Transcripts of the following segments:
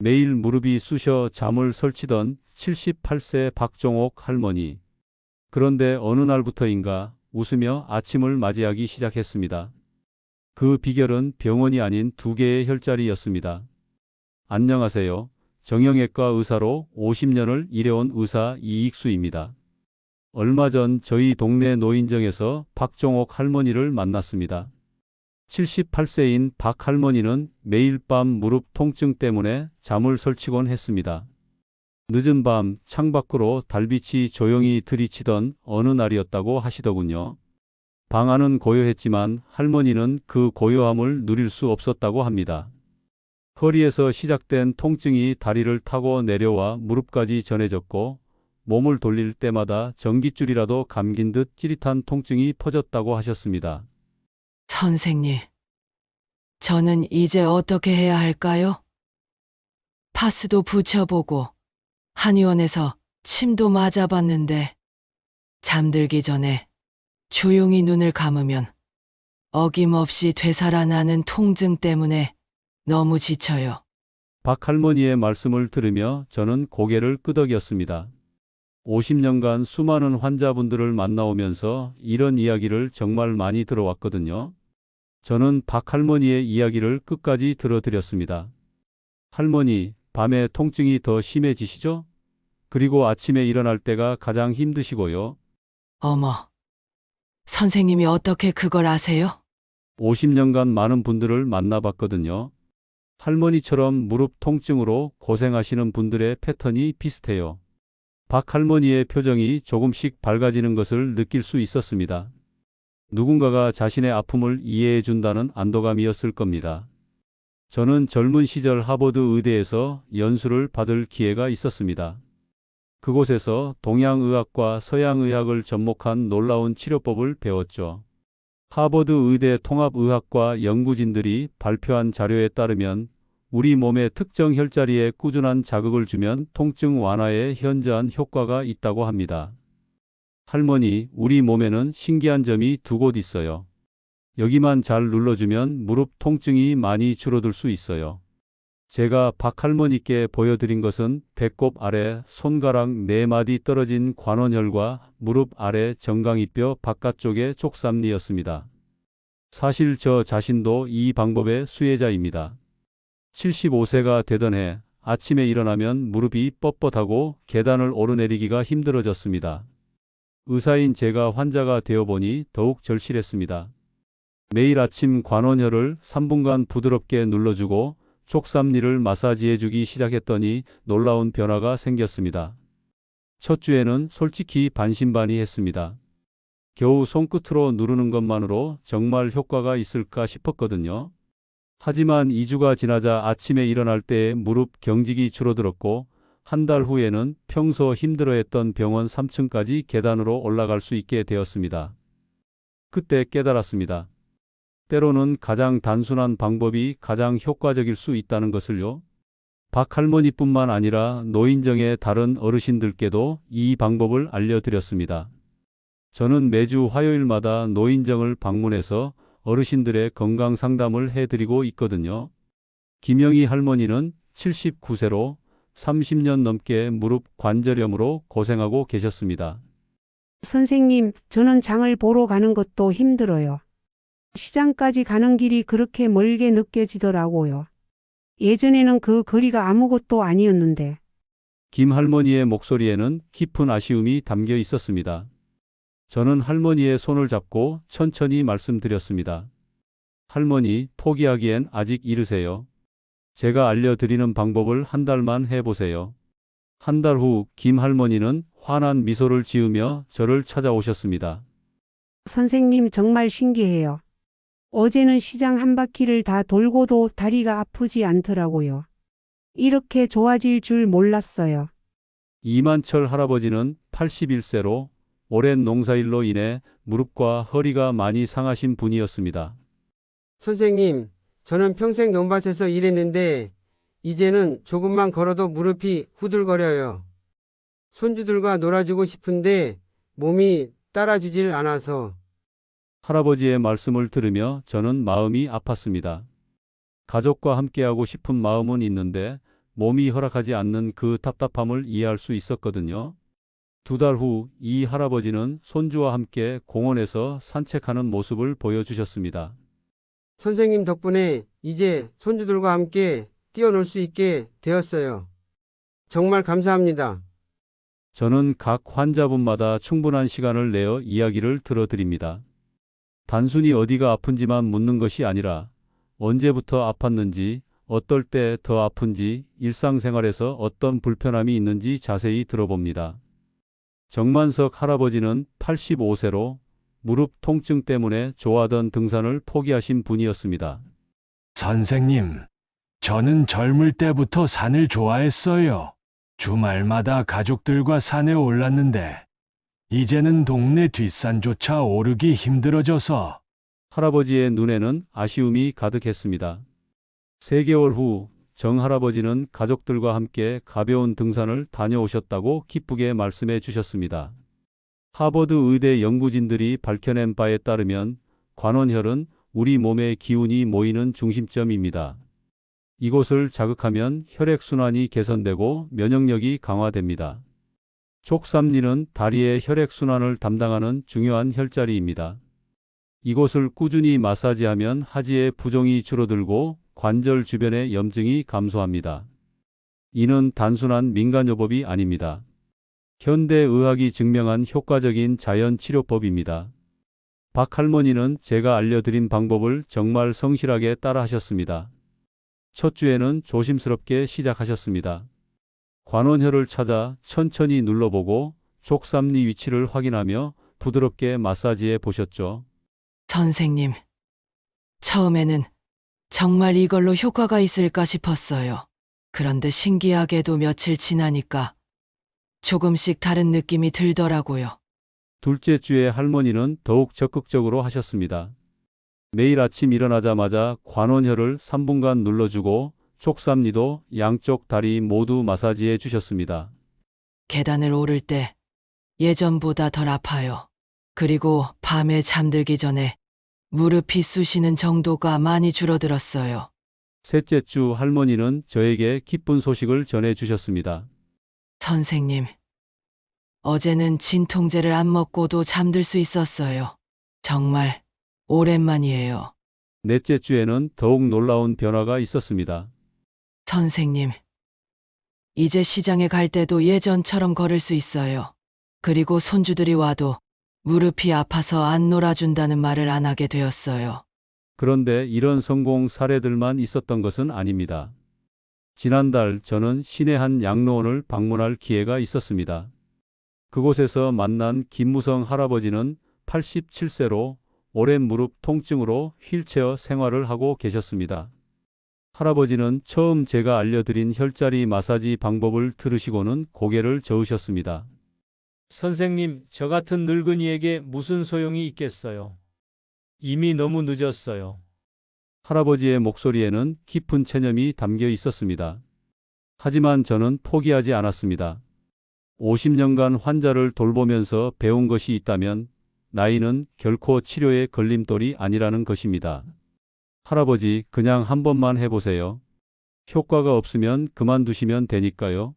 매일 무릎이 쑤셔 잠을 설치던 78세 박종옥 할머니. 그런데 어느 날부터인가 웃으며 아침을 맞이하기 시작했습니다. 그 비결은 병원이 아닌 두 개의 혈자리였습니다. 안녕하세요. 정형외과 의사로 50년을 일해온 의사 이익수입니다. 얼마 전 저희 동네 노인정에서 박종옥 할머니를 만났습니다. 78세인 박 할머니는 매일 밤 무릎 통증 때문에 잠을 설치곤 했습니다. 늦은 밤 창밖으로 달빛이 조용히 들이치던 어느 날이었다고 하시더군요. 방 안은 고요했지만 할머니는 그 고요함을 누릴 수 없었다고 합니다. 허리에서 시작된 통증이 다리를 타고 내려와 무릎까지 전해졌고 몸을 돌릴 때마다 전깃줄이라도 감긴 듯 찌릿한 통증이 퍼졌다고 하셨습니다. 선생님, 저는 이제 어떻게 해야 할까요? 파스도 붙여보고 한의원에서 침도 맞아봤는데 잠들기 전에 조용히 눈을 감으면 어김없이 되살아나는 통증 때문에 너무 지쳐요. 박 할머니의 말씀을 들으며 저는 고개를 끄덕였습니다. 50년간 수많은 환자분들을 만나오면서 이런 이야기를 정말 많이 들어왔거든요. 저는 박 할머니의 이야기를 끝까지 들어드렸습니다. 할머니, 밤에 통증이 더 심해지시죠? 그리고 아침에 일어날 때가 가장 힘드시고요. 어머, 선생님이 어떻게 그걸 아세요? 50년간 많은 분들을 만나봤거든요. 할머니처럼 무릎 통증으로 고생하시는 분들의 패턴이 비슷해요. 박 할머니의 표정이 조금씩 밝아지는 것을 느낄 수 있었습니다. 누군가가 자신의 아픔을 이해해 준다는 안도감이었을 겁니다. 저는 젊은 시절 하버드 의대에서 연수를 받을 기회가 있었습니다. 그곳에서 동양의학과 서양의학을 접목한 놀라운 치료법을 배웠죠. 하버드 의대 통합의학과 연구진들이 발표한 자료에 따르면 우리 몸의 특정 혈자리에 꾸준한 자극을 주면 통증 완화에 현저한 효과가 있다고 합니다. 할머니, 우리 몸에는 신기한 점이 두 곳 있어요. 여기만 잘 눌러주면 무릎 통증이 많이 줄어들 수 있어요. 제가 박 할머니께 보여드린 것은 배꼽 아래 손가락 4마디 떨어진 관원혈과 무릎 아래 정강이뼈 바깥쪽의 족삼리였습니다. 사실 저 자신도 이 방법의 수혜자입니다. 75세가 되던 해 아침에 일어나면 무릎이 뻣뻣하고 계단을 오르내리기가 힘들어졌습니다. 의사인 제가 환자가 되어보니 더욱 절실했습니다. 매일 아침 관원혈을 3분간 부드럽게 눌러주고 족삼리를 마사지해주기 시작했더니 놀라운 변화가 생겼습니다. 첫 주에는 솔직히 반신반의했습니다. 겨우 손끝으로 누르는 것만으로 정말 효과가 있을까 싶었거든요. 하지만 2주가 지나자 아침에 일어날 때의 무릎 경직이 줄어들었고 한 달 후에는 평소 힘들어했던 병원 3층까지 계단으로 올라갈 수 있게 되었습니다. 그때 깨달았습니다. 때로는 가장 단순한 방법이 가장 효과적일 수 있다는 것을요. 박 할머니뿐만 아니라 노인정의 다른 어르신들께도 이 방법을 알려드렸습니다. 저는 매주 화요일마다 노인정을 방문해서 어르신들의 건강 상담을 해드리고 있거든요. 김영희 할머니는 79세로 30년 넘게 무릎 관절염으로 고생하고 계셨습니다. 선생님, 저는 장을 보러 가는 것도 힘들어요. 시장까지 가는 길이 그렇게 멀게 느껴지더라고요. 예전에는 그 거리가 아무것도 아니었는데. 김 할머니의 목소리에는 깊은 아쉬움이 담겨 있었습니다. 저는 할머니의 손을 잡고 천천히 말씀드렸습니다. 할머니, 포기하기엔 아직 이르세요. 제가 알려드리는 방법을 한 달만 해보세요. 한 달 후 김 할머니는 환한 미소를 지으며 저를 찾아오셨습니다. 선생님 정말 신기해요. 어제는 시장 한 바퀴를 다 돌고도 다리가 아프지 않더라고요. 이렇게 좋아질 줄 몰랐어요. 이만철 할아버지는 81세로 오랜 농사일로 인해 무릎과 허리가 많이 상하신 분이었습니다. 선생님, 저는 평생 논밭에서 일했는데 이제는 조금만 걸어도 무릎이 후들거려요. 손주들과 놀아주고 싶은데 몸이 따라주질 않아서. 할아버지의 말씀을 들으며 저는 마음이 아팠습니다. 가족과 함께하고 싶은 마음은 있는데 몸이 허락하지 않는 그 답답함을 이해할 수 있었거든요. 2달 후 이 할아버지는 손주와 함께 공원에서 산책하는 모습을 보여주셨습니다. 선생님 덕분에 이제 손주들과 함께 뛰어놀 수 있게 되었어요. 정말 감사합니다. 저는 각 환자분마다 충분한 시간을 내어 이야기를 들어드립니다. 단순히 어디가 아픈지만 묻는 것이 아니라 언제부터 아팠는지, 어떨 때 더 아픈지, 일상생활에서 어떤 불편함이 있는지 자세히 들어봅니다. 정만석 할아버지는 85세로 무릎 통증 때문에 좋아하던 등산을 포기하신 분이었습니다. 선생님, 저는 젊을 때부터 산을 좋아했어요. 주말마다 가족들과 산에 올랐는데, 이제는 동네 뒷산조차 오르기 힘들어져서 할아버지의 눈에는 아쉬움이 가득했습니다. 3개월 후 정 할아버지는 가족들과 함께 가벼운 등산을 다녀오셨다고 기쁘게 말씀해 주셨습니다. 하버드 의대 연구진들이 밝혀낸 바에 따르면 관원혈은 우리 몸의 기운이 모이는 중심점입니다. 이곳을 자극하면 혈액순환이 개선되고 면역력이 강화됩니다. 족삼리는 다리의 혈액순환을 담당하는 중요한 혈자리입니다. 이곳을 꾸준히 마사지하면 하지의 부종이 줄어들고 관절 주변의 염증이 감소합니다. 이는 단순한 민간요법이 아닙니다. 현대의학이 증명한 효과적인 자연치료법입니다. 박 할머니는 제가 알려드린 방법을 정말 성실하게 따라하셨습니다. 첫 주에는 조심스럽게 시작하셨습니다. 관원혈을 찾아 천천히 눌러보고 족삼리 위치를 확인하며 부드럽게 마사지해 보셨죠. 선생님, 처음에는 정말 이걸로 효과가 있을까 싶었어요. 그런데 신기하게도 며칠 지나니까 조금씩 다른 느낌이 들더라고요. 둘째 주에 할머니는 더욱 적극적으로 하셨습니다. 매일 아침 일어나자마자 관원혈을 3분간 눌러주고 족삼리도 양쪽 다리 모두 마사지해 주셨습니다. 계단을 오를 때 예전보다 덜 아파요. 그리고 밤에 잠들기 전에 무릎이 쑤시는 정도가 많이 줄어들었어요. 셋째 주 할머니는 저에게 기쁜 소식을 전해 주셨습니다. 선생님, 어제는 진통제를 안 먹고도 잠들 수 있었어요. 정말 오랜만이에요. 넷째 주에는 더욱 놀라운 변화가 있었습니다. 선생님, 이제 시장에 갈 때도 예전처럼 걸을 수 있어요. 그리고 손주들이 와도 무릎이 아파서 안 놀아준다는 말을 안 하게 되었어요. 그런데 이런 성공 사례들만 있었던 것은 아닙니다. 지난달 저는 시내 한 양로원을 방문할 기회가 있었습니다. 그곳에서 만난 김무성 할아버지는 87세로 오랜 무릎 통증으로 휠체어 생활을 하고 계셨습니다. 할아버지는 처음 제가 알려드린 혈자리 마사지 방법을 들으시고는 고개를 저으셨습니다. 선생님, 저 같은 늙은이에게 무슨 소용이 있겠어요. 이미 너무 늦었어요. 할아버지의 목소리에는 깊은 체념이 담겨 있었습니다. 하지만 저는 포기하지 않았습니다. 50년간 환자를 돌보면서 배운 것이 있다면 나이는 결코 치료의 걸림돌이 아니라는 것입니다. 할아버지, 그냥 한 번만 해보세요. 효과가 없으면 그만두시면 되니까요.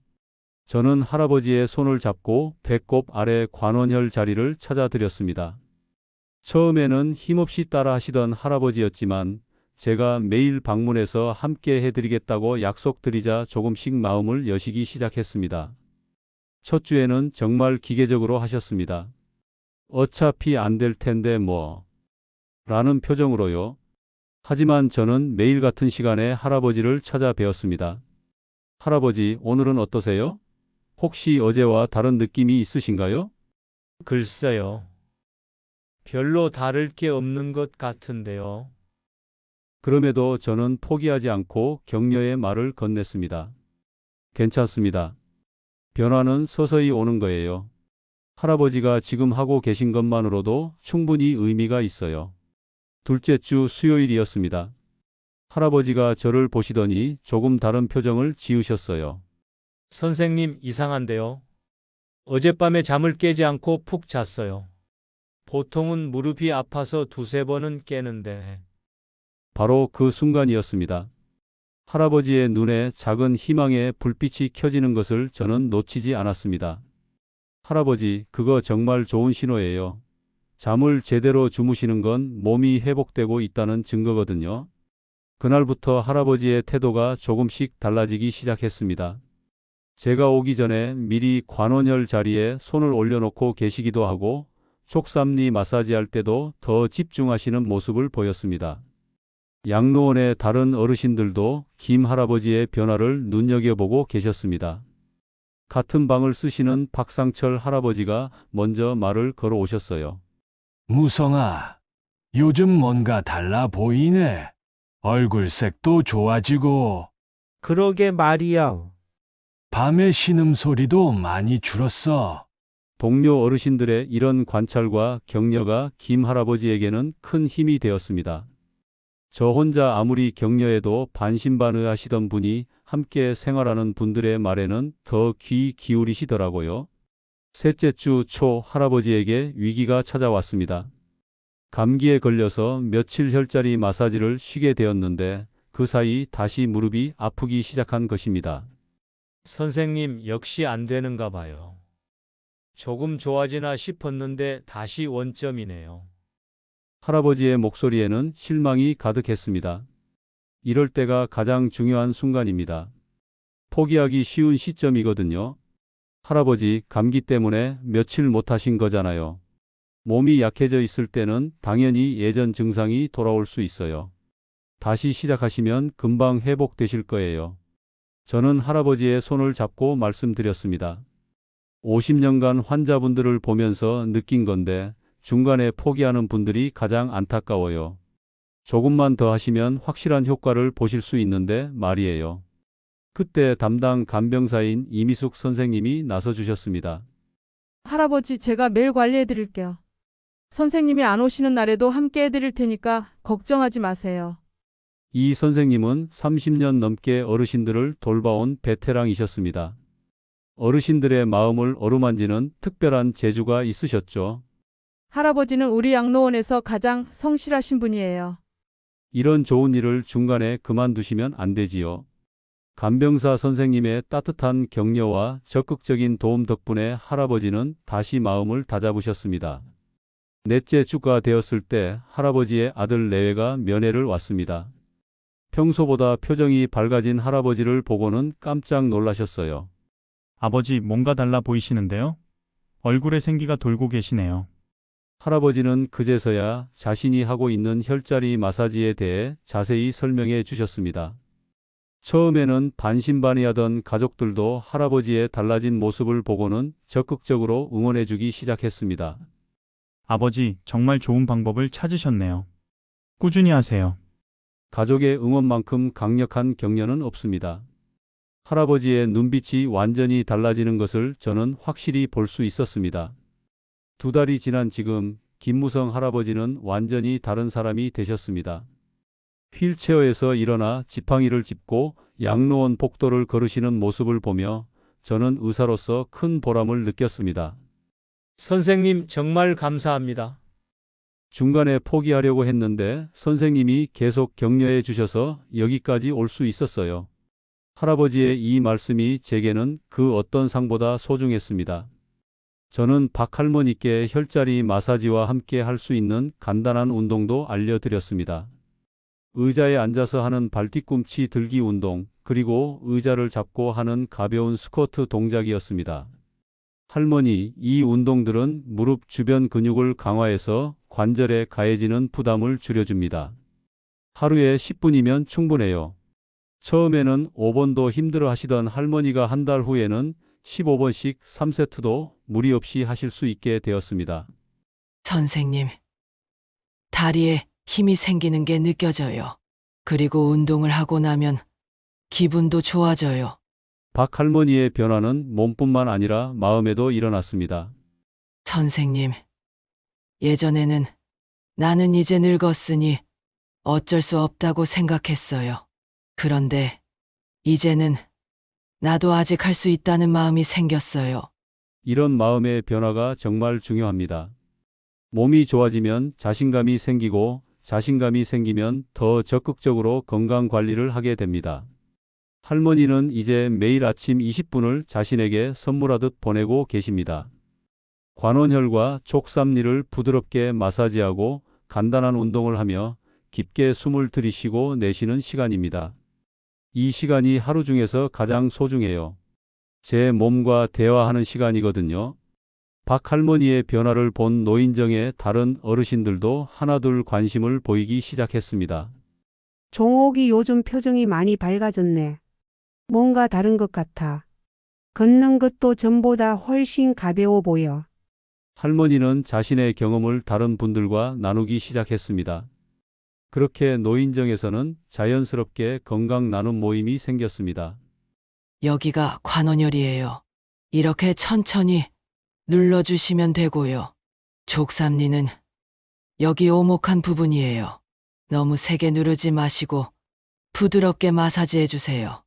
저는 할아버지의 손을 잡고 배꼽 아래 관원혈 자리를 찾아드렸습니다. 처음에는 힘없이 따라 하시던 할아버지였지만 제가 매일 방문해서 함께 해드리겠다고 약속드리자 조금씩 마음을 여시기 시작했습니다. 첫 주에는 정말 기계적으로 하셨습니다. 어차피 안 될 텐데 뭐. 라는 표정으로요. 하지만 저는 매일 같은 시간에 할아버지를 찾아뵈었습니다. 할아버지, 오늘은 어떠세요? 혹시 어제와 다른 느낌이 있으신가요? 글쎄요. 별로 다를 게 없는 것 같은데요. 그럼에도 저는 포기하지 않고 격려의 말을 건넸습니다. 괜찮습니다. 변화는 서서히 오는 거예요. 할아버지가 지금 하고 계신 것만으로도 충분히 의미가 있어요. 둘째 주 수요일이었습니다. 할아버지가 저를 보시더니 조금 다른 표정을 지으셨어요. 선생님, 이상한데요. 어젯밤에 잠을 깨지 않고 푹 잤어요. 보통은 무릎이 아파서 두세 번은 깨는데. 바로 그 순간이었습니다. 할아버지의 눈에 작은 희망의 불빛이 켜지는 것을 저는 놓치지 않았습니다. 할아버지, 그거 정말 좋은 신호예요. 잠을 제대로 주무시는 건 몸이 회복되고 있다는 증거거든요. 그날부터 할아버지의 태도가 조금씩 달라지기 시작했습니다. 제가 오기 전에 미리 관원열 자리에 손을 올려놓고 계시기도 하고 촉삼리 마사지할 때도 더 집중하시는 모습을 보였습니다. 양로원의 다른 어르신들도 김 할아버지의 변화를 눈여겨보고 계셨습니다. 같은 방을 쓰시는 박상철 할아버지가 먼저 말을 걸어오셨어요. 무성아, 요즘 뭔가 달라 보이네. 얼굴색도 좋아지고, 그러게 말이야. 밤에 신음소리도 많이 줄었어. 동료 어르신들의 이런 관찰과 격려가 김 할아버지에게는 큰 힘이 되었습니다. 저 혼자 아무리 격려해도 반신반의하시던 분이 함께 생활하는 분들의 말에는 더 귀 기울이시더라고요. 셋째 주 초 할아버지에게 위기가 찾아왔습니다. 감기에 걸려서 며칠 혈자리 마사지를 쉬게 되었는데 그 사이 다시 무릎이 아프기 시작한 것입니다. 선생님, 역시 안 되는가 봐요. 조금 좋아지나 싶었는데 다시 원점이네요. 할아버지의 목소리에는 실망이 가득했습니다. 이럴 때가 가장 중요한 순간입니다. 포기하기 쉬운 시점이거든요. 할아버지, 감기 때문에 며칠 못 하신 거잖아요. 몸이 약해져 있을 때는 당연히 예전 증상이 돌아올 수 있어요. 다시 시작하시면 금방 회복되실 거예요. 저는 할아버지의 손을 잡고 말씀드렸습니다. 50년간 환자분들을 보면서 느낀 건데 중간에 포기하는 분들이 가장 안타까워요. 조금만 더 하시면 확실한 효과를 보실 수 있는데 말이에요. 그때 담당 간병사인 이미숙 선생님이 나서주셨습니다. 할아버지, 제가 매일 관리해 드릴게요. 선생님이 안 오시는 날에도 함께 해드릴 테니까 걱정하지 마세요. 이 선생님은 30년 넘게 어르신들을 돌봐온 베테랑이셨습니다. 어르신들의 마음을 어루만지는 특별한 재주가 있으셨죠. 할아버지는 우리 양로원에서 가장 성실하신 분이에요. 이런 좋은 일을 중간에 그만두시면 안 되지요. 간병사 선생님의 따뜻한 격려와 적극적인 도움 덕분에 할아버지는 다시 마음을 다잡으셨습니다. 넷째 주가 되었을 때 할아버지의 아들 내외가 면회를 왔습니다. 평소보다 표정이 밝아진 할아버지를 보고는 깜짝 놀라셨어요. 아버지, 뭔가 달라 보이시는데요? 얼굴에 생기가 돌고 계시네요. 할아버지는 그제서야 자신이 하고 있는 혈자리 마사지에 대해 자세히 설명해 주셨습니다. 처음에는 반신반의하던 가족들도 할아버지의 달라진 모습을 보고는 적극적으로 응원해 주기 시작했습니다. 아버지, 정말 좋은 방법을 찾으셨네요. 꾸준히 하세요. 가족의 응원만큼 강력한 격려는 없습니다. 할아버지의 눈빛이 완전히 달라지는 것을 저는 확실히 볼 수 있었습니다. 2달이 지난 지금 김무성 할아버지는 완전히 다른 사람이 되셨습니다. 휠체어에서 일어나 지팡이를 짚고 양로원 복도를 걸으시는 모습을 보며 저는 의사로서 큰 보람을 느꼈습니다. 선생님, 정말 감사합니다. 중간에 포기하려고 했는데 선생님이 계속 격려해 주셔서 여기까지 올 수 있었어요. 할아버지의 이 말씀이 제게는 그 어떤 상보다 소중했습니다. 저는 박 할머니께 혈자리 마사지와 함께 할 수 있는 간단한 운동도 알려드렸습니다. 의자에 앉아서 하는 발뒤꿈치 들기 운동, 그리고 의자를 잡고 하는 가벼운 스쿼트 동작이었습니다. 할머니, 이 운동들은 무릎 주변 근육을 강화해서 관절에 가해지는 부담을 줄여줍니다. 하루에 10분이면 충분해요. 처음에는 5번도 힘들어 하시던 할머니가 한 달 후에는 15번씩 3세트도 무리 없이 하실 수 있게 되었습니다. 선생님, 다리에 힘이 생기는 게 느껴져요. 그리고 운동을 하고 나면 기분도 좋아져요. 박 할머니의 변화는 몸뿐만 아니라 마음에도 일어났습니다. 선생님, 예전에는 나는 이제 늙었으니 어쩔 수 없다고 생각했어요. 그런데 이제는 나도 아직 할 수 있다는 마음이 생겼어요. 이런 마음의 변화가 정말 중요합니다. 몸이 좋아지면 자신감이 생기고 자신감이 생기면 더 적극적으로 건강 관리를 하게 됩니다. 할머니는 이제 매일 아침 20분을 자신에게 선물하듯 보내고 계십니다. 관원혈과 족삼리를 부드럽게 마사지하고 간단한 운동을 하며 깊게 숨을 들이쉬고 내쉬는 시간입니다. 이 시간이 하루 중에서 가장 소중해요. 제 몸과 대화하는 시간이거든요. 박 할머니의 변화를 본 노인정의 다른 어르신들도 하나둘 관심을 보이기 시작했습니다. 종옥이 요즘 표정이 많이 밝아졌네. 뭔가 다른 것 같아. 걷는 것도 전보다 훨씬 가벼워 보여. 할머니는 자신의 경험을 다른 분들과 나누기 시작했습니다. 그렇게 노인정에서는 자연스럽게 건강 나눔 모임이 생겼습니다. 여기가 관원혈이에요. 이렇게 천천히 눌러주시면 되고요. 족삼리는 여기 오목한 부분이에요. 너무 세게 누르지 마시고 부드럽게 마사지해 주세요.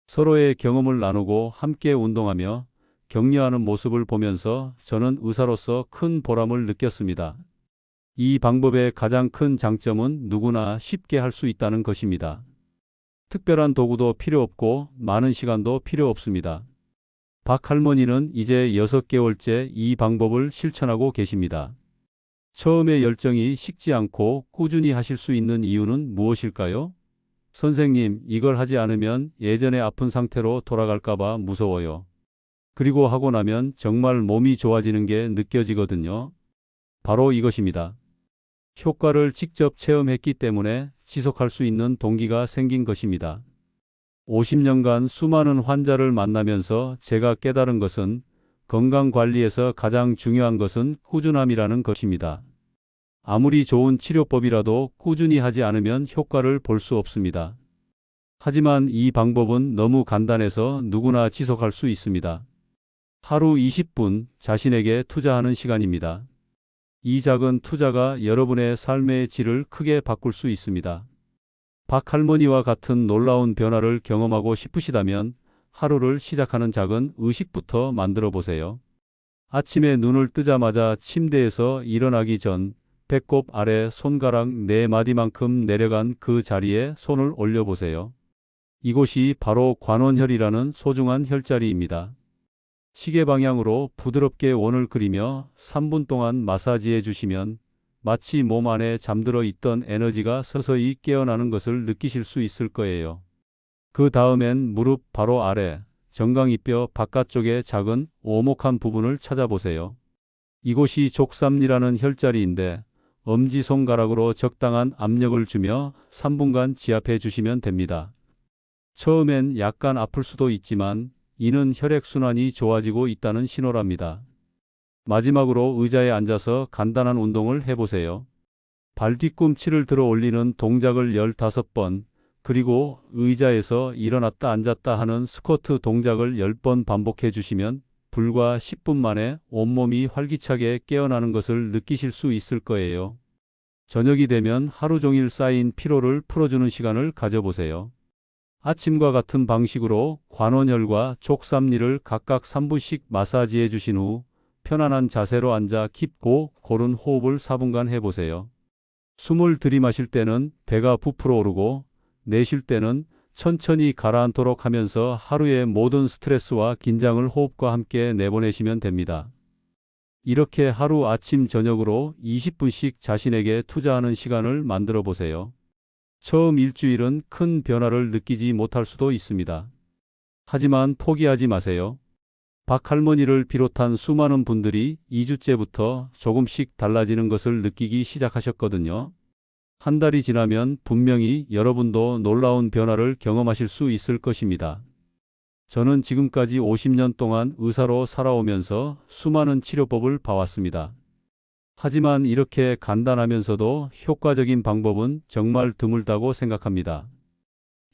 서로의 경험을 나누고 함께 운동하며 격려하는 모습을 보면서 저는 의사로서 큰 보람을 느꼈습니다. 이 방법의 가장 큰 장점은 누구나 쉽게 할 수 있다는 것입니다. 특별한 도구도 필요 없고 많은 시간도 필요 없습니다. 박 할머니는 이제 6개월째 이 방법을 실천하고 계십니다. 처음에 열정이 식지 않고 꾸준히 하실 수 있는 이유는 무엇일까요? 선생님, 이걸 하지 않으면 예전의 아픈 상태로 돌아갈까봐 무서워요. 그리고 하고 나면 정말 몸이 좋아지는 게 느껴지거든요. 바로 이것입니다. 효과를 직접 체험했기 때문에 지속할 수 있는 동기가 생긴 것입니다. 50년간 수많은 환자를 만나면서 제가 깨달은 것은 건강관리에서 가장 중요한 것은 꾸준함이라는 것입니다. 아무리 좋은 치료법이라도 꾸준히 하지 않으면 효과를 볼 수 없습니다. 하지만 이 방법은 너무 간단해서 누구나 지속할 수 있습니다. 하루 20분 자신에게 투자하는 시간입니다. 이 작은 투자가 여러분의 삶의 질을 크게 바꿀 수 있습니다. 박 할머니와 같은 놀라운 변화를 경험하고 싶으시다면 하루를 시작하는 작은 의식부터 만들어 보세요. 아침에 눈을 뜨자마자 침대에서 일어나기 전 배꼽 아래 손가락 4마디만큼 내려간 그 자리에 손을 올려보세요. 이곳이 바로 관원혈이라는 소중한 혈자리입니다. 시계 방향으로 부드럽게 원을 그리며 3분 동안 마사지해 주시면 마치 몸 안에 잠들어 있던 에너지가 서서히 깨어나는 것을 느끼실 수 있을 거예요. 그 다음엔 무릎 바로 아래, 정강이뼈 바깥쪽의 작은 오목한 부분을 찾아보세요. 이곳이 족삼리라는 혈자리인데 엄지손가락으로 적당한 압력을 주며 3분간 지압해 주시면 됩니다. 처음엔 약간 아플 수도 있지만 이는 혈액순환이 좋아지고 있다는 신호랍니다. 마지막으로 의자에 앉아서 간단한 운동을 해보세요. 발 뒤꿈치를 들어 올리는 동작을 15번, 그리고 의자에서 일어났다 앉았다 하는 스쿼트 동작을 10번 반복해 주시면 불과 10분 만에 온몸이 활기차게 깨어나는 것을 느끼실 수 있을 거예요. 저녁이 되면 하루 종일 쌓인 피로를 풀어주는 시간을 가져보세요. 아침과 같은 방식으로 관원혈과 족삼리를 각각 3분씩 마사지해 주신 후 편안한 자세로 앉아 깊고 고른 호흡을 4분간 해보세요. 숨을 들이마실 때는 배가 부풀어 오르고 내쉴 때는 천천히 가라앉도록 하면서 하루의 모든 스트레스와 긴장을 호흡과 함께 내보내시면 됩니다. 이렇게 하루 아침 저녁으로 20분씩 자신에게 투자하는 시간을 만들어 보세요. 처음 일주일은 큰 변화를 느끼지 못할 수도 있습니다. 하지만 포기하지 마세요. 박 할머니를 비롯한 수많은 분들이 2주째부터 조금씩 달라지는 것을 느끼기 시작하셨거든요. 한 달이 지나면 분명히 여러분도 놀라운 변화를 경험하실 수 있을 것입니다. 저는 지금까지 50년 동안 의사로 살아오면서 수많은 치료법을 봐왔습니다. 하지만 이렇게 간단하면서도 효과적인 방법은 정말 드물다고 생각합니다.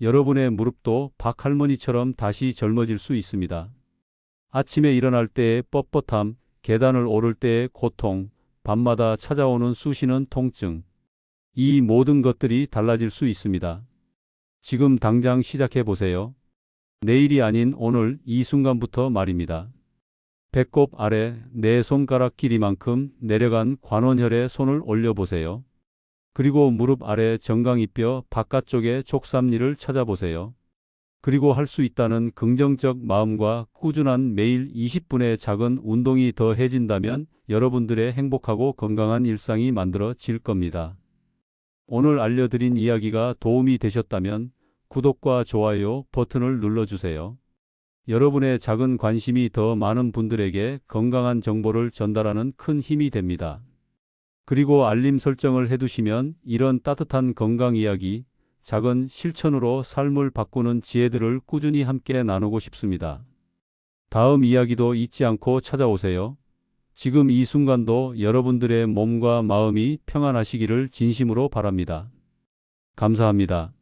여러분의 무릎도 박 할머니처럼 다시 젊어질 수 있습니다. 아침에 일어날 때의 뻣뻣함, 계단을 오를 때의 고통, 밤마다 찾아오는 쑤시는 통증, 이 모든 것들이 달라질 수 있습니다. 지금 당장 시작해 보세요. 내일이 아닌 오늘 이 순간부터 말입니다. 배꼽 아래 4손가락 길이만큼 내려간 관원혈에 손을 올려보세요. 그리고 무릎 아래 정강이뼈 바깥쪽의 족삼리를 찾아보세요. 그리고 할 수 있다는 긍정적 마음과 꾸준한 매일 20분의 작은 운동이 더해진다면 여러분들의 행복하고 건강한 일상이 만들어질 겁니다. 오늘 알려드린 이야기가 도움이 되셨다면 구독과 좋아요 버튼을 눌러주세요. 여러분의 작은 관심이 더 많은 분들에게 건강한 정보를 전달하는 큰 힘이 됩니다. 그리고 알림 설정을 해두시면 이런 따뜻한 건강 이야기, 작은 실천으로 삶을 바꾸는 지혜들을 꾸준히 함께 나누고 싶습니다. 다음 이야기도 잊지 않고 찾아오세요. 지금 이 순간도 여러분들의 몸과 마음이 평안하시기를 진심으로 바랍니다. 감사합니다.